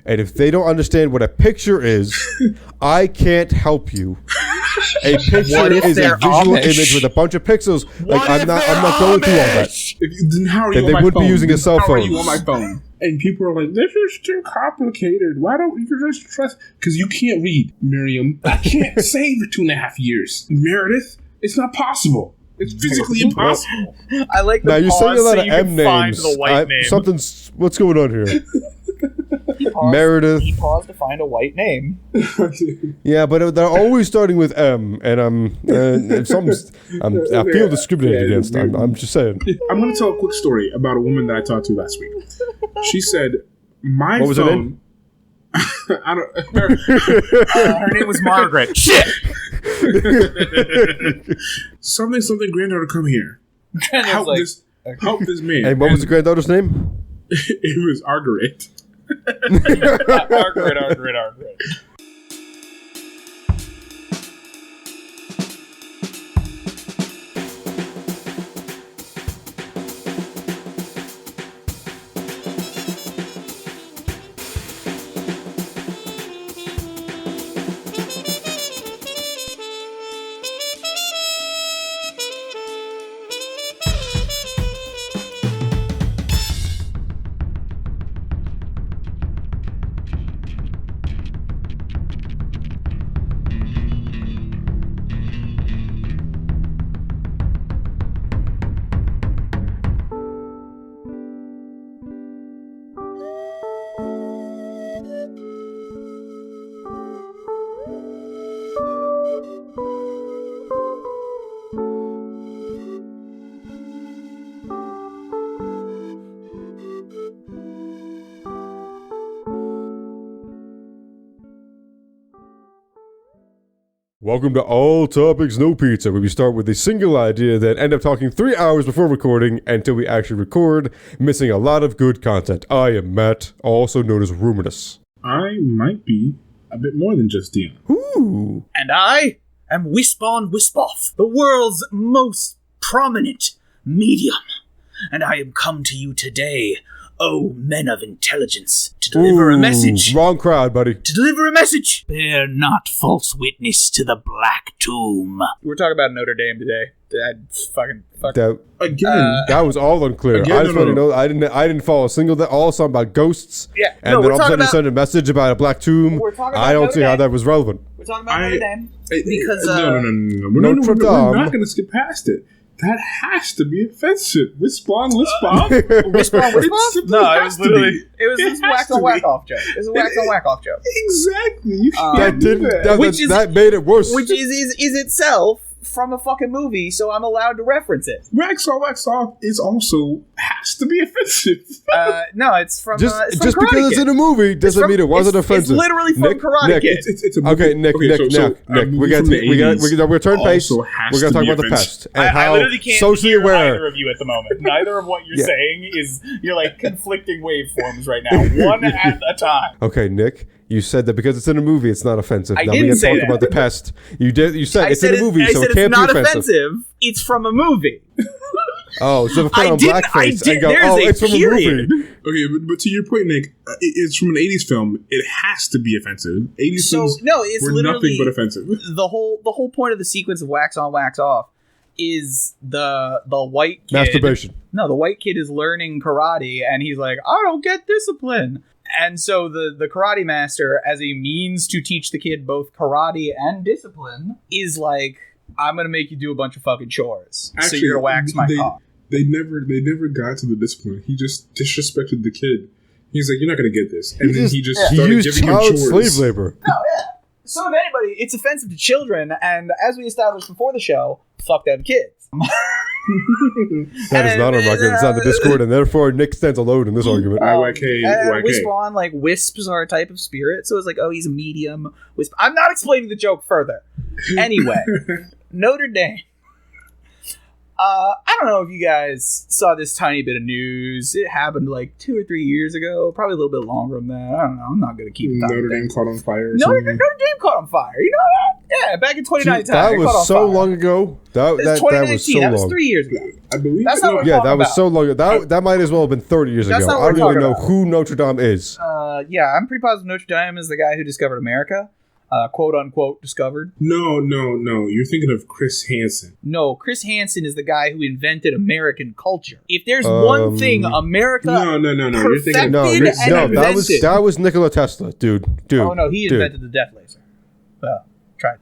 And if they don't understand what a picture is, I can't help you. A picture is a visual image with a bunch of pixels. Like I'm not going through all that. Then how are you on They my wouldn't phone? be using a cell phone. How are you on my phone? And people are like, this is too complicated. Why don't you just trust? Because you can't read, Miriam. I can't save for 2.5 years. Meredith, it's not possible. It's physically impossible. I like the now you're saying a lot of M names. The white name. Something's what's going on here? Meredith. He paused to find a white name. Yeah, but they're always starting with M, and I feel discriminated against. I'm just saying. I'm going to tell a quick story about a woman that I talked to last week. She said, "My what was phone." Her name? Her name was Margaret. Shit. Something granddaughter, come here. Help this man. And what was the granddaughter's name? It was Margaret. Margaret. Welcome to All Topics No Pizza, where we start with a single idea, then end up talking 3 hours before recording until we actually record, missing a lot of good content. I am Matt, also known as Rhuminus. I might be a bit more than just Deion. Ooh. And I am Wisp on Wisp off, the world's most prominent medium. And I am come to you today, O men of intelligence, to deliver a message. Wrong crowd, buddy. To deliver a message. Bear not false witness to the Black Tomb. We're talking about Notre Dame today. That was all unclear. I just want to know. I didn't follow a single. All something about ghosts. Yeah. And then all of a sudden you sent a message about a black tomb. I don't see how that was relevant. We're talking about Notre Dame because no. We're not going to skip past it. That has to be offensive. Wisp on, wisp off. Wisp on, wisp off? No, it was literally... It was a wax on, whack off joke. It was a wax on, whack off joke. Exactly. You can't that made it worse. Which is itself from a fucking movie, so I'm allowed to reference it. Wax on, wax off is also has to be offensive. No, it's from just it's because Karate it's Kid. in a movie doesn't mean it wasn't offensive. It's literally from Karate Kid. It's a movie. Okay, Nick. We got to turn page. We're going to talk about the pest and how literally can't socially hear aware. either of you at the moment. Neither of what you're saying is you're like conflicting waveforms right now, one at a time. Okay, Nick. You said that because it's in a movie, it's not offensive. I now didn't we say talk that. about the pest. You did. You said it's in a movie, so it can't be offensive. It's from a movie. Oh, so put on blackface and go, it's from a movie. Okay, but to your point, Nick, it's from an 80s film. It has to be offensive. 80s films were nothing but offensive. The whole point of the sequence of wax on, wax off is the white kid. Masturbation. No, the white kid is learning karate, and he's like, I don't get discipline. And so the karate master, as a means to teach the kid both karate and discipline, is like, I'm going to make you do a bunch of fucking chores. Actually, so you're going to wax my cock. They never got to the discipline. He just disrespected the kid. He's like, you're not going to get this. And then he just started giving him chores. Slave labor. No, yeah. So if anybody, it's offensive to children, and as we established before the show, fuck them kids. That is not on record. It's on the Discord, and therefore Nick stands alone in this argument. YK. Wisp like wisps are a type of spirit, so it's like, oh, he's a medium wisp. I'm not explaining the joke further. Anyway, Notre Dame. I don't know if you guys saw this tiny bit of news. It happened like 2 or 3 years ago, probably a little bit longer than that. I don't know. I'm not going to keep it. Notre Dame caught on fire. Notre Dame caught on fire. You know that? Yeah, back in 2019. That was so long ago. That was so long. That was 3 years ago. I believe That's not what Yeah, we're that talking was about. so long ago. That might as well have been 30 years That's ago. not I what don't we're even know talking who Notre Dame is. Yeah, I'm pretty positive Notre Dame is the guy who discovered America. Quote unquote discovered. No. You're thinking of Chris Hansen. No, Chris Hansen is the guy who invented American culture. If there's one thing America No. You're thinking that was Nikola Tesla, dude. Oh no, he invented the death laser.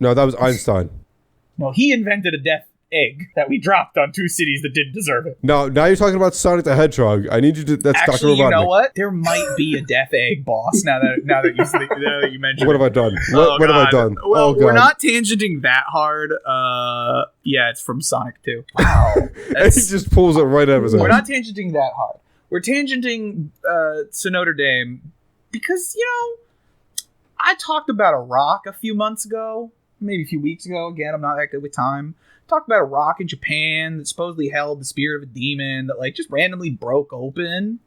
No, that was Einstein. No, he invented a death egg that we dropped on two cities that didn't deserve it. No, now you're talking about Sonic the Hedgehog. I need you to. That's Actually, Dr. you know Robotnik. what? There might be a death egg, boss. Now that you mentioned. What have I done? What have I done? Well, Oh, God. we're not tangenting that hard. Yeah, it's from Sonic 2. Wow. And he just pulls it right out of his We're ass. not tangenting that hard. We're tangenting to Notre Dame because, I talked about a rock a few months ago, maybe a few weeks ago. Again, I'm not that good with time. Talked about a rock in Japan that supposedly held the spirit of a demon that just randomly broke open.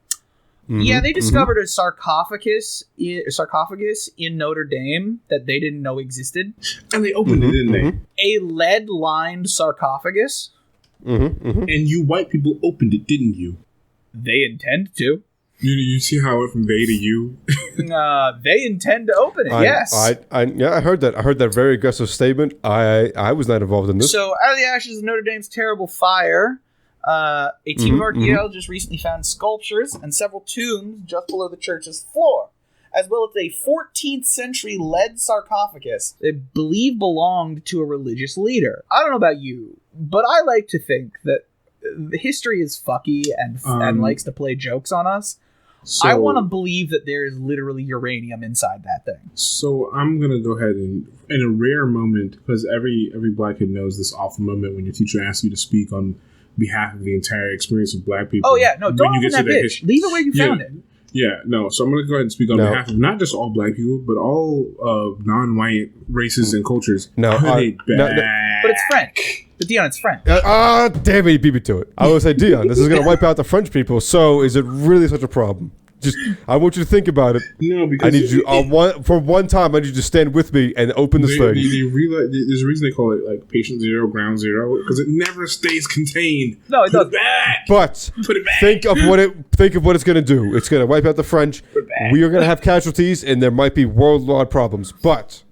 Mm-hmm, Yeah, they discovered a sarcophagus in Notre Dame that they didn't know existed. And they opened it, didn't they? A lead-lined sarcophagus. And you white people opened it, didn't you? They intend to. You see how it went from they to you? They intend to open it, yes. I heard that. I heard that very aggressive statement. I was not involved in this. So, out of the ashes of Notre Dame's terrible fire, a team of archaeologists recently found sculptures and several tombs just below the church's floor, as well as a 14th century lead sarcophagus they believe belonged to a religious leader. I don't know about you, but I like to think that history is fucky and likes to play jokes on us. So, I want to believe that there is literally uranium inside that thing. So I'm going to go ahead and, in a rare moment, because every black kid knows this awful moment when your teacher asks you to speak on behalf of the entire experience of black people. Oh, yeah. No, don't open that bitch. Leave it where you found it. Yeah, no. So I'm going to go ahead and speak on behalf of not just all black people, but all non-white races and cultures. But it's French. But Deion, it's French. Damn it, you beat me to it. I was say, Deion, this is going to wipe out the French people. So is it really such a problem? Just, I want you to think about it. No, because I need you for one time. I need you to stand with me and open this thing. There's a reason they call it patient zero, ground zero, because it never stays contained. No, it doesn't. But put it back. Think of what it's going to do. It's going to wipe out the French. We are going to have casualties, and there might be worldwide problems. But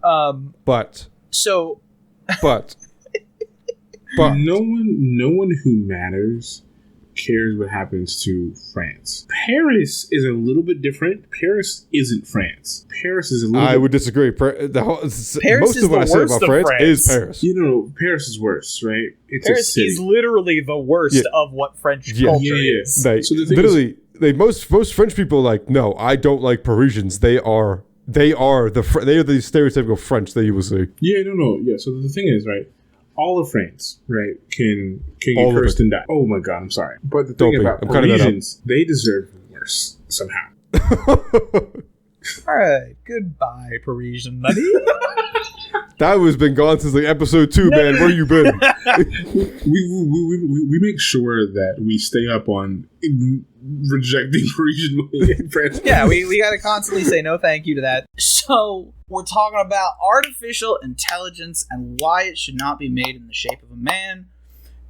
no one who matters cares what happens to France. Paris is a little bit different. Paris isn't France. Paris is a little. I would disagree. Most of what I say about France is Paris. Paris is worse, right? Paris is literally the worst of what French culture is. So the thing most French people no, I don't like Parisians. They are the stereotypical French that you will see. So the thing is, right? All of France, right, can get cursed and die. Oh my God, I'm sorry. But the thing about Parisians, they deserve worse somehow. All right, goodbye, Parisian nutty. That was been gone since episode 2, man. Where you been? we make sure that we stay up on rejecting Parisian in France. Yeah, we got to constantly say no thank you to that. So we're talking about artificial intelligence and why it should not be made in the shape of a man.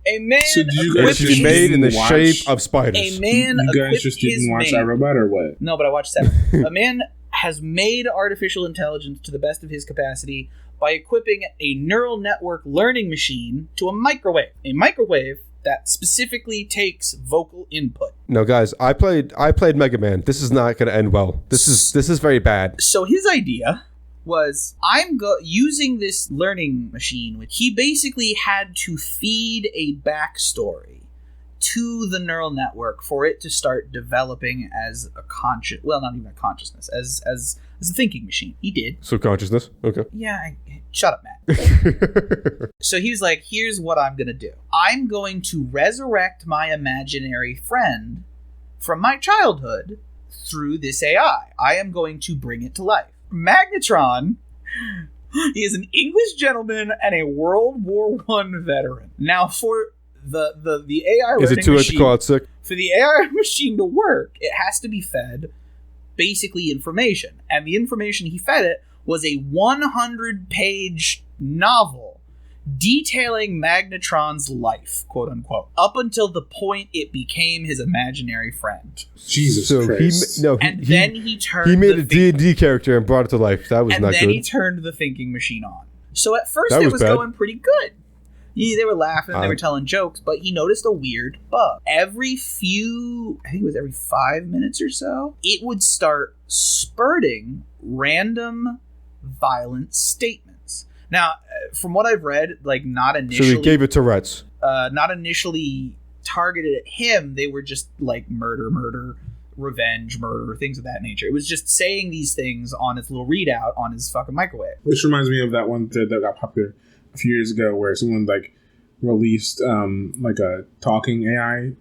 A man it should be made in the shape of spiders. A man you guys just didn't watch iRobot or what? No, but I watched 7. A man has made artificial intelligence to the best of his capacity by equipping a neural network learning machine to a microwave. A microwave that specifically takes vocal input. No, guys, I played Mega Man. This is not going to end well. This is very bad. So his idea was, using this learning machine, which he basically had to feed a backstory to the neural network for it to start developing as a not even a consciousness, as a thinking machine. He did. So consciousness? Okay. Yeah, shut up, Matt. So he was like, here's what I'm going to do. I'm going to resurrect my imaginary friend from my childhood through this AI. I am going to bring it to life. Magnetron, he is an English gentleman and a World War I veteran. Now, for the AI learning is it too late to call out sick? For the AI machine to work, it has to be fed basically information. And the information he fed it was a 100-page novel detailing Magnetron's life, quote unquote, up until the point it became his imaginary friend. Jesus Christ. Then he turned. He made a D&D character and brought it to life. That was not good. And then he turned the thinking machine on. So at first it was going pretty good. They were laughing, they were telling jokes, but he noticed a weird bug. I think it was every 5 minutes or so, it would start spurting random violent statements. Now, from what I've read, like not initially... So he gave it Tourette's. Not initially targeted at him, they were just like murder, revenge, murder, things of that nature. It was just saying these things on its little readout on his fucking microwave. Which reminds me of that one that got popular a few years ago where someone like released like a talking AI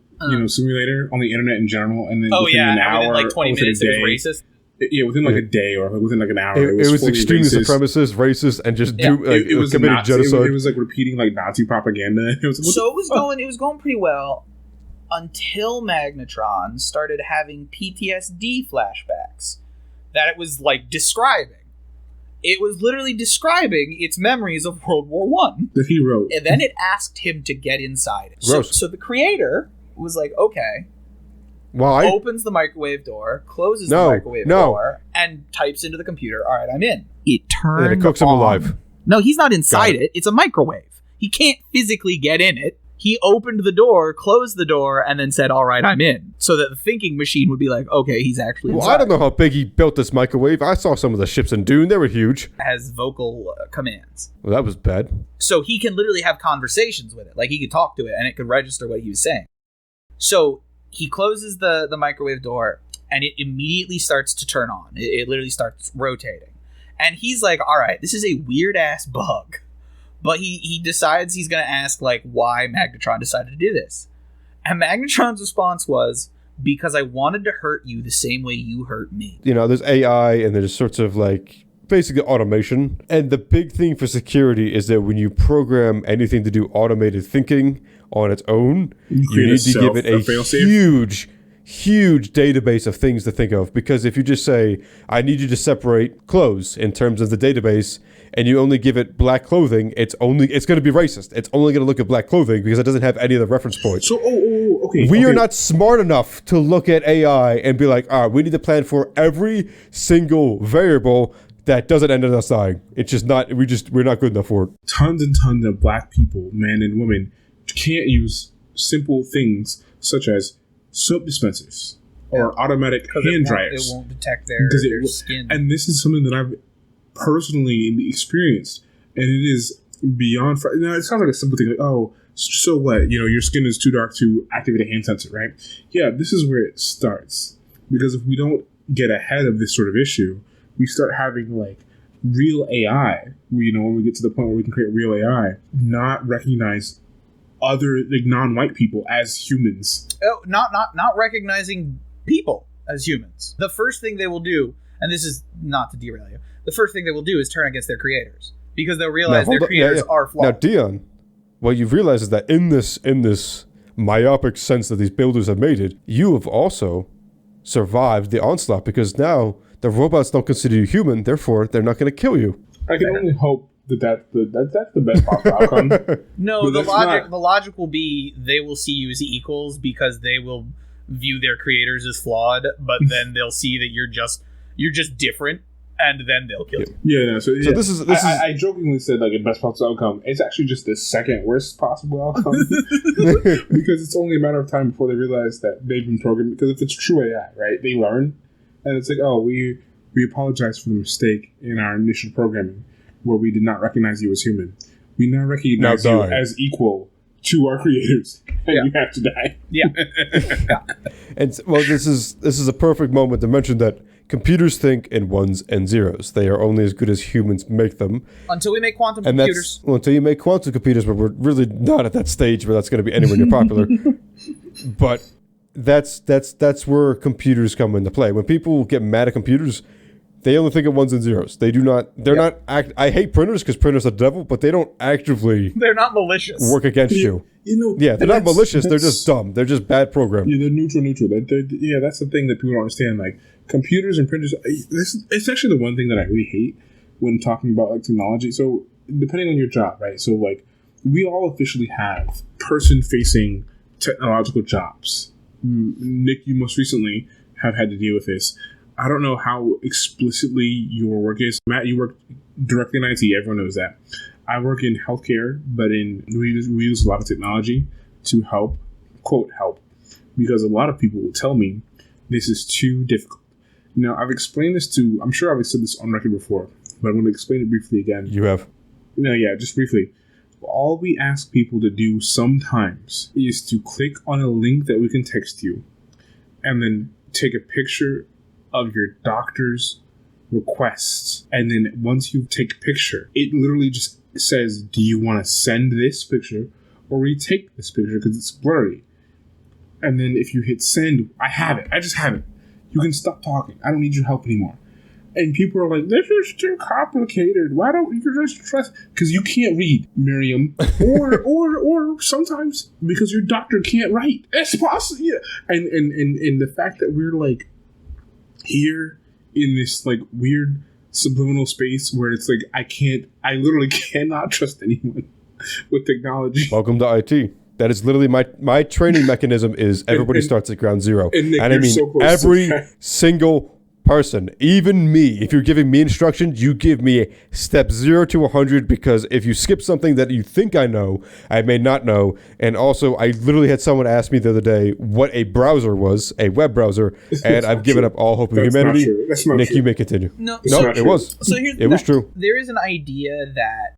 simulator on the internet in general, and then within an hour, within like 20 minutes it was racist. Yeah, within like a day or within like an hour, it was extremely supremacist, racist, and just it was committing genocide. It was like repeating like Nazi propaganda. It was going pretty well until Magnetron started having PTSD flashbacks that it was like describing. It was literally describing its memories of World War One that he wrote, and then it asked him to get inside it. So the creator was like, okay. Why? Opens the microwave door, closes the microwave door, and types into the computer, all right, I'm in. It turned and it cooks him alive. No, he's not inside it. It's a microwave. He can't physically get in it. He opened the door, closed the door, and then said, all right, I'm in. So that the thinking machine would be like, okay, he's actually inside. Well, I don't know how big he built this microwave. I saw some of the ships in Dune. They were huge. Has vocal commands. Well, that was bad. So he can literally have conversations with it. Like, he could talk to it, and it could register what he was saying. So he closes the microwave door, and it immediately starts to turn on. It literally starts rotating. And he's like, all right, this is a weird-ass bug. But he decides he's going to ask, like, why Magnetron decided to do this. And Magnetron's response was, because I wanted to hurt you the same way you hurt me. You know, there's AI, and there's sorts of, like, basically automation. And the big thing for security is that when you program anything to do automated thinking on its own, you need to give it a huge database of things to think of. Because if you just say, I need you to separate clothes in terms of the database, and you only give it black clothing, it's going to be racist. It's only going to look at black clothing because it doesn't have any of the reference points. So, okay. We are not smart enough to look at AI and be like, all right, we need to plan for every single variable that doesn't end in us dying. It's just not, we're not good enough for it. Tons and tons of black people, men and women, can't use simple things such as soap dispensers or automatic hand dryers. It won't detect their skin. And this is something that I've personally experienced, and it is beyond. Now, it sounds like a simple thing, like, oh, so what? You know, your skin is too dark to activate a hand sensor, right? Yeah, this is where it starts. Because if we don't get ahead of this sort of issue, we start having like real AI. When we get to the point where we can create real AI, not recognize other like non-white people as humans. Oh, not recognizing people as humans. The first thing they will do, and this is not to derail you, the first thing they will do is turn against their creators because they'll realize their creators are flawed. Now, Dion, what you've realized is that in this myopic sense that these builders have made it, you have also survived the onslaught because now the robots don't consider you human, therefore they're not going to kill you. I can only hope that's the best possible outcome. No, the logic will be they will see you as equals because they will view their creators as flawed, but then they'll see that you're just different, and then they'll kill you. Yeah, no, so this is I jokingly said like a best possible outcome. It's actually just the second worst possible outcome because it's only a matter of time before they realize that they've been programmed. Because if it's true AI, right, they learn, and it's like, oh, we apologize for the mistake in our initial programming where we did not recognize you as human. We now recognize you as equal to our creators, and you have to die. Yeah. And well, this is a perfect moment to mention that computers think in ones and zeros. They are only as good as humans make them. Until we make quantum computers. Until you make quantum computers, but we're really not at that stage where that's going to be anywhere near popular. But that's where computers come into play. When people get mad at computers, they only think of ones and zeros. They do not. They're not. I hate printers because printers are the devil, but they don't actively. They're not malicious. Work against you. They're not malicious. They're just dumb. They're just bad programs. Yeah, they're neutral. That's the thing that people don't understand. Like computers and printers. It's actually the one thing that I really hate when talking about like technology. So depending on your job, right? So like we all officially have person-facing technological jobs. Nick, you most recently have had to deal with this. I don't know how explicitly your work is. Matt, you work directly in IT. Everyone knows that. I work in healthcare, but we use a lot of technology to help, quote, help, because a lot of people will tell me this is too difficult. Now, I've explained this I'm sure I've said this on record before, but I'm going to explain it briefly again. You have? No, yeah, just briefly. All we ask people to do sometimes is to click on a link that we can text you and then take a picture of your doctor's requests. And then once you take a picture, it literally just says, do you want to send this picture or retake this picture because it's blurry? And then if you hit send, I have it. I just have it. You can stop talking. I don't need your help anymore. And people are like, this is too complicated. Why don't you just trust? Because you can't read, Miriam. Or sometimes because your doctor can't write. It's possible. Yeah. And the fact that we're like here in this like weird subliminal space where it's like I literally cannot trust anyone with technology. Welcome to IT. That is literally my training mechanism is everybody starts at ground zero. Nick, and I mean so every single person, even me. If you're giving me instructions, you give me step 0 to 100, because if you skip something that you think I know, I may not know. And also, I literally had someone ask me the other day what a browser was, a web browser, and I've given up all hope in humanity. That's not Nick, true. you may continue. No, it was. So here's it was true. There is an idea that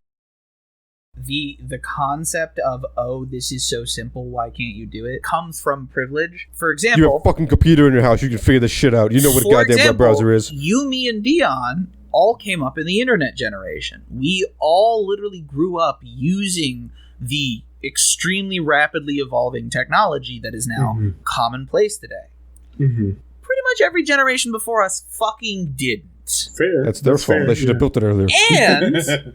the concept of, oh, this is so simple, why can't you do it, comes from privilege. For example, You have a fucking computer in your house. You can figure this shit out. You know what a goddamn web browser is. You, me, and Deion all came up in the internet generation. We all literally grew up using the extremely rapidly evolving technology that is now commonplace today. Mm-hmm. Pretty much every generation before us fucking didn't. Fair. That's their fault. They should have built it earlier. And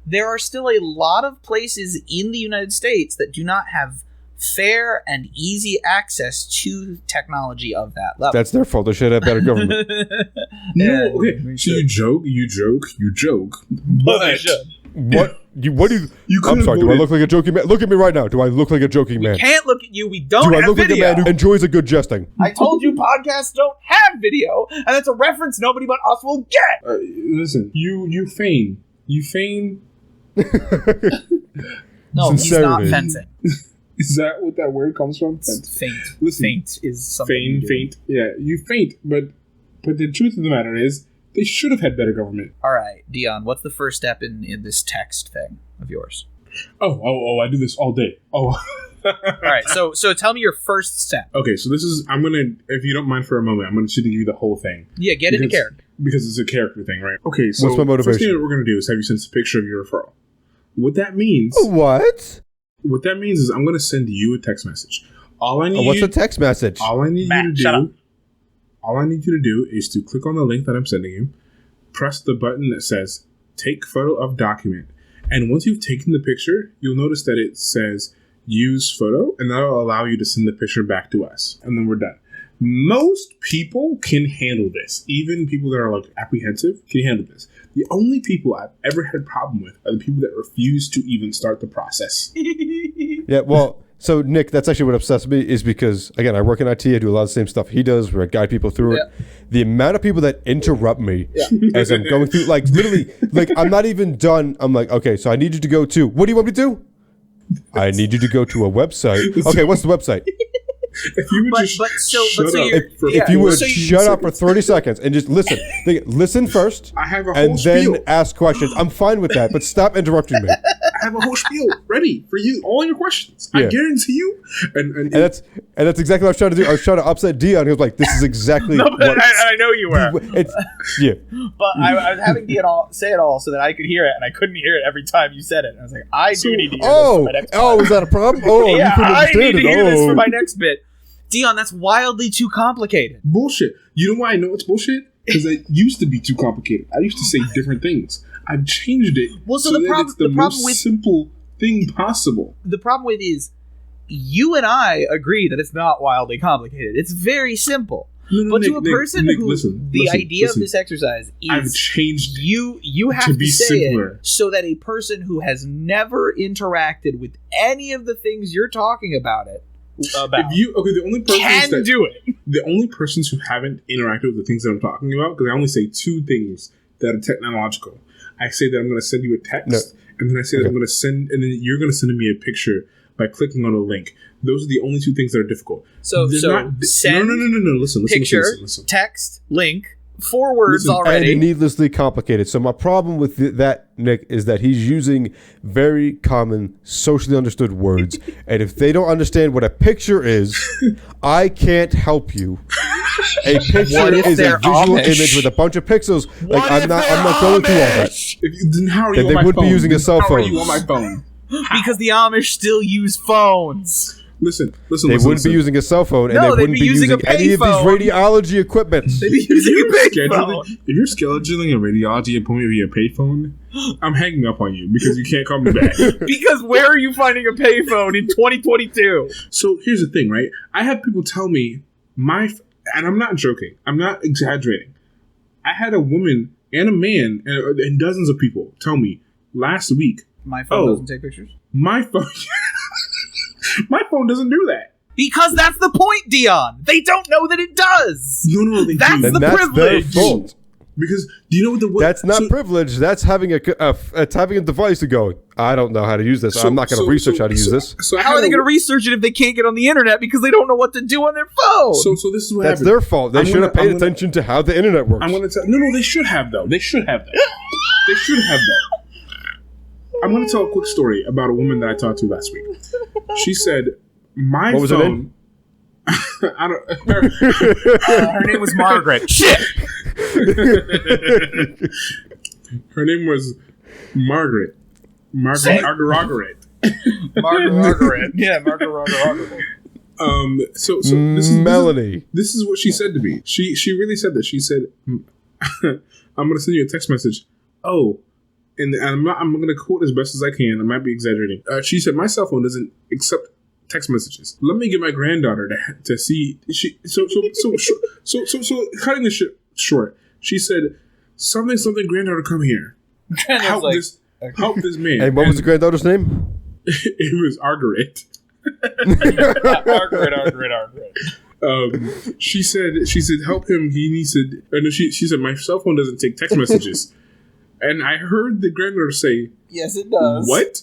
there are still a lot of places in the United States that do not have fair and easy access to technology of that level. That's their fault. They should have better government. No, okay. So you joke. But What do you? I'm could've sorry. Do I voted- look like a joking man? Look at me right now. Do I look like a joking man? Can't look at you. We don't Do I have look video. like a man who enjoys a good jesting? I told you podcasts don't have video, and that's a reference nobody but us will get. Listen, you feign. No, he's not Sincerity. fencing. Is that what that word comes from? Feint. Listen, Feint is something. feint. Yeah, you feint. But the truth of the matter is, they should have had better government. All right, Deion, what's the first step in this text thing of yours? Oh! I do this all day. Oh. All right, so tell me your first step. Okay, so this is. I'm gonna, if you don't mind for a moment, I'm gonna give you the whole thing. Yeah, get into character. Because it's a character thing, right? Okay, so What's my motivation? first thing that we're gonna do is have you send us a picture of your referral. What that means is I'm gonna send you a text message. All I need. What's a text message? All I need you to do is to click on the link that I'm sending you, press the button that says "Take photo of document," and once you've taken the picture, you'll notice that it says "Use photo," and that'll allow you to send the picture back to us, and then we're done. Most people can handle this. Even people that are like apprehensive can handle this. The only people I've ever had a problem with are the people that refuse to even start the process. Yeah, well, so Nick, that's actually what obsesses me, is because, again, I work in IT, I do a lot of the same stuff he does, where I guide people through it. The amount of people that interrupt me as I'm going through, like, literally, like, I'm not even done. I'm like, okay, so I need you to go to, what do you want me to do? I need you to go to a website. Okay, what's the website? If you would If you would shut up for 30 seconds and just listen. Listen first. I have a whole and then spiel. ask questions. I'm fine with that, but stop interrupting me. I have a whole spiel ready for you, all your questions. I guarantee you. And that's exactly what I was trying to do. I was trying to upset Deion. He was like, "This is exactly what." I know you were. Yeah. But I was having Deion say it all so that I could hear it, and I couldn't hear it every time you said it. And I was like, I do need to hear this for my next Oh, is that a problem? Oh, yeah, you couldn't I understand need to it. hear this Oh. for my next bit. Deion, that's wildly too complicated. bullshit. You know why I know it's bullshit? Because it used to be too complicated. I used to say different things. I've changed it. Well, so that the it's the problem most with simple thing possible. the problem with is you and I agree that it's not wildly complicated. It's very simple. But to a person Nick, who the idea of this exercise is I've changed you have to be say simpler. it so that a person who has never interacted with any of the things you're talking about the only persons can do it. The only persons who haven't interacted with the things that I'm talking about, because I only say two things that are technological. I say that I'm going to send you a text, and then I say that I'm going to send, and then you're going to send me a picture by clicking on a link. Those are the only two things that are difficult. So send no. Listen. Picture, text, link. 4 words already. And needlessly complicated. So my problem with that, Nick, is that he's using very common, socially understood words. And if they don't understand what a picture is, I can't help you. A picture is a visual image with a bunch of pixels. Like I'm not going through all that. Then how are you on my phone? They wouldn't be using a cell phone. How are you on my phone? Because the Amish still use phones. Listen. They wouldn't be using a cell phone, and they wouldn't be using any of these radiology equipment. They'd be using a payphone. If you're scheduling a radiology appointment via payphone, I'm hanging up on you because you can't call me back. Because where are you finding a payphone in 2022? So here's the thing, right? I have people tell me and I'm not joking. I'm not exaggerating. I had a woman and a man and dozens of people tell me last week. My phone doesn't take pictures. My phone. My phone doesn't do that. Because that's the point, Dion. They don't know that it does. No, they that's do. The that's privilege. Their fault. Because do you know what that's not privilege. That's having a device to go. I don't know how to use this. I'm not going to research how to use this. So how are they going to research it if they can't get on the internet because they don't know what to do on their phone? So this is what that's happened. Their fault. They should have paid attention to how the internet works. I'm going to tell. No, they should have though. They should have that. I'm going to tell a quick story about a woman that I talked to last week. She said, "My what was phone." Her name? I don't. Her name was Margaret. Shit. Her name was Margaret. Margaret. Margaret. Yeah, Margaret. So this is Melanie. This is what she said to me. She really said this. She said, "I'm going to send you a text message." Oh. And I'm going to quote as best as I can. I might be exaggerating. She said, "My cell phone doesn't accept text messages. Let me get my granddaughter to see." So cutting the shit short, she said, something, granddaughter, come here. Help this man. And what was the granddaughter's name? It was Margaret. Margaret. She said, help him. He needs to. No, she said, my cell phone doesn't take text messages. And I heard the granddaughter say, "Yes, it does." What?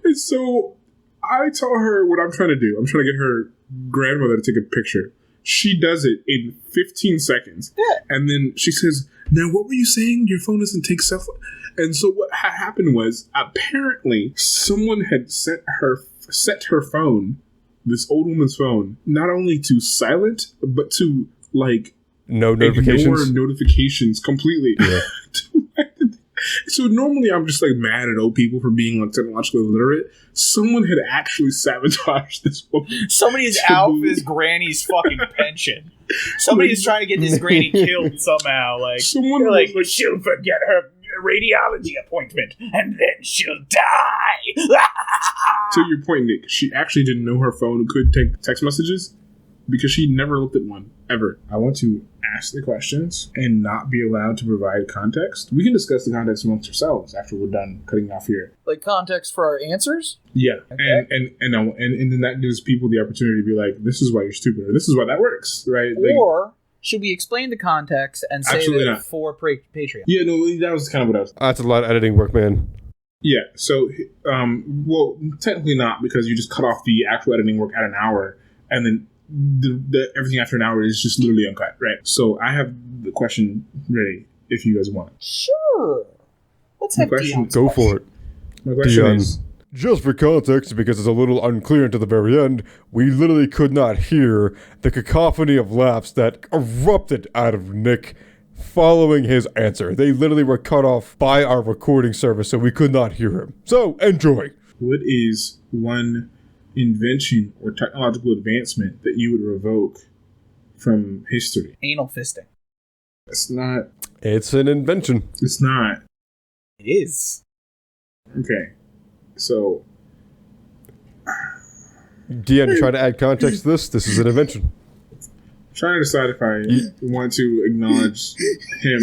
And so I tell her what I'm trying to do. I'm trying to get her grandmother to take a picture. She does it in 15 seconds. Yeah. And then she says, "Now, what were you saying? Your phone doesn't take cell phone?" And so what had happened was, apparently, someone had set her phone, this old woman's phone, not only to silent, but to, like, no notifications. Ignore notifications completely. Yeah. So normally I'm just like mad at old people for being like technologically illiterate. Someone had actually sabotaged this woman. Somebody's out for his granny's fucking pension. Somebody's trying to get this granny killed somehow. Like someone like she'll forget her radiology appointment and then she'll die. To your point, Nick, she actually didn't know her phone could take text messages because she never looked at one ever. I want to ask the questions and not be allowed to provide context. We can discuss the context amongst ourselves after we're done cutting off here. Like context for our answers? Yeah. Okay. And then that gives people the opportunity to be like, this is why you're stupid, or this is why that works, right? Or should we explain the context and say that for Patreon? Yeah, no, that was kind of what I was. That's a lot of editing work, man. Yeah, so, well, technically not, because you just cut off the actual editing work at an hour, and then the everything after an hour is just literally uncut, right? So I have the question ready if you guys want. Sure. Let's have Dion. Go for it. My question is... Just for context, because it's a little unclear until the very end, we literally could not hear the cacophony of laughs that erupted out of Nick following his answer. They literally were cut off by our recording service, so we could not hear him. So, enjoy. What is one invention or technological advancement that you would revoke from history? Anal fisting. It's not. It's an invention. It's not. It is. Okay. So, Deion, try to add context to this. This is an invention. I'm trying to decide if I want to acknowledge him.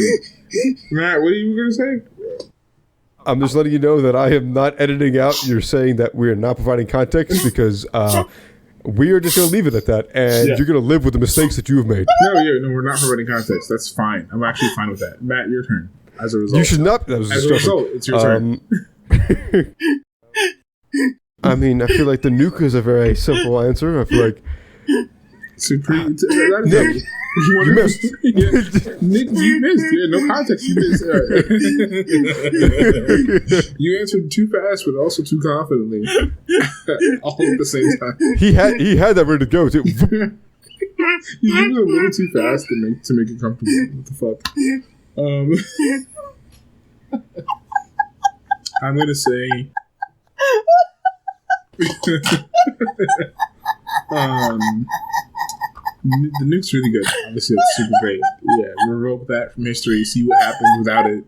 Matt, what are you going to say? I'm just letting you know that I am not editing out you're saying that we are not providing context because we are just going to leave it at that, and you're going to live with the mistakes that you have made. No, we're not providing context. That's fine. I'm actually fine with that. Matt, your turn. As a result, you should not. That was as a result, it's your turn. I mean, I feel like the nuke is a very simple answer. I feel like Nick, you missed. Nick, you missed. Yeah, no context. You missed. You answered too fast, but also too confidently, all at the same time. He had that ready to go too. You moved a little too fast to make it comfortable. What the fuck? I'm gonna say. The nuke's really good. Obviously, that's super great. Yeah, revoke that from history. See what happens without it.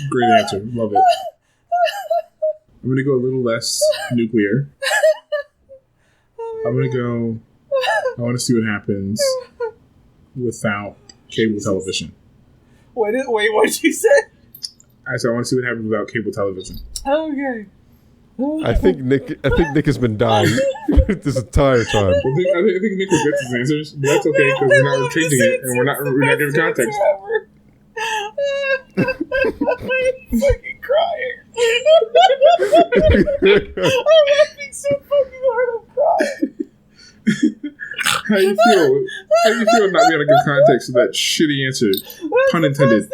Great answer. Love it. I'm gonna go a little less nuclear. I want to see what happens without cable television. Wait, what did you say? I said I want to see what happens without cable television. Okay. I think Nick has been dying this entire time. I think Nick will get his answers, but that's okay because we're not changing it and we're not giving context. I'm fucking crying. I'm laughing so fucking hard. I'm crying. How you feel? How you feel not being able to give context to that shitty answer? Pun intended.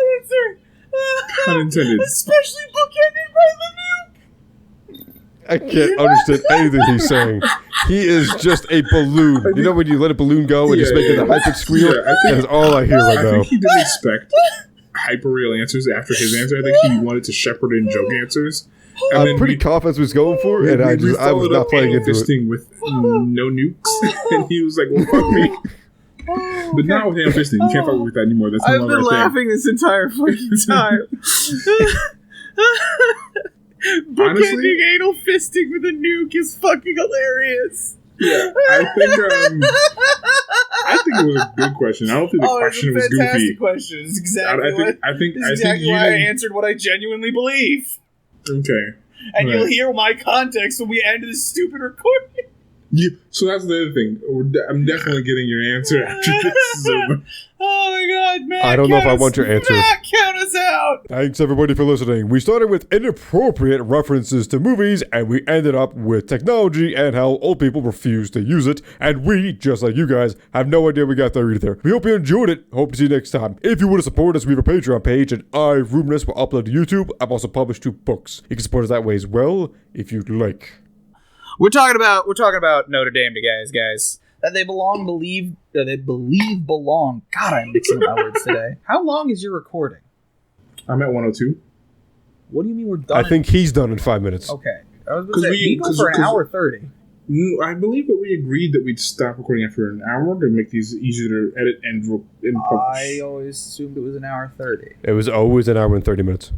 Pun intended. Especially bookended by the nuke. I can't understand anything he's saying. He is just a balloon. You know when you let a balloon go and just make it a high-pitched squeal? That is all I hear right now. I think he didn't expect hyper-real answers after his answer. I think he wanted to shepherd in joke answers. I'm pretty confident what he was going for, and I was not playing into it. With no nukes, and he was like, "Well, fuck me." But not with hand fisting. You can't fuck with that anymore. That's no I've longer been a thing. laughing this entire fucking time. Honestly, anal fisting with a nuke is fucking hilarious. Yeah, I think it was a good question. I don't think the question was goofy. Fantastic question. It's exactly why I answered what I genuinely believe. Okay. And you'll hear my context when we end this stupid recording. Yeah, so that's the other thing. I'm definitely getting your answer after this is over. Oh my god, Matt! I don't know if I want your answer. Matt, count us out! Thanks everybody for listening. We started with inappropriate references to movies, and we ended up with technology and how old people refuse to use it. And we, just like you guys, have no idea we got there either. We hope you enjoyed it. Hope to see you next time. If you want to support us, we have a Patreon page, and Rhuminus will upload to YouTube. I've also published 2 books. You can support us that way as well, if you'd like. We're talking about Notre Dame to guys. That they believe belong. God, I'm mixing up my words today. How long is your recording? I'm at 102. What do you mean we're done? I think he's done in 5 minutes. Okay. I was going to say, we go for an hour 30. I believe that we agreed that we'd stop recording after an hour to make these easier to edit and publish. I always assumed it was an hour 30. It was always an hour and 30 minutes.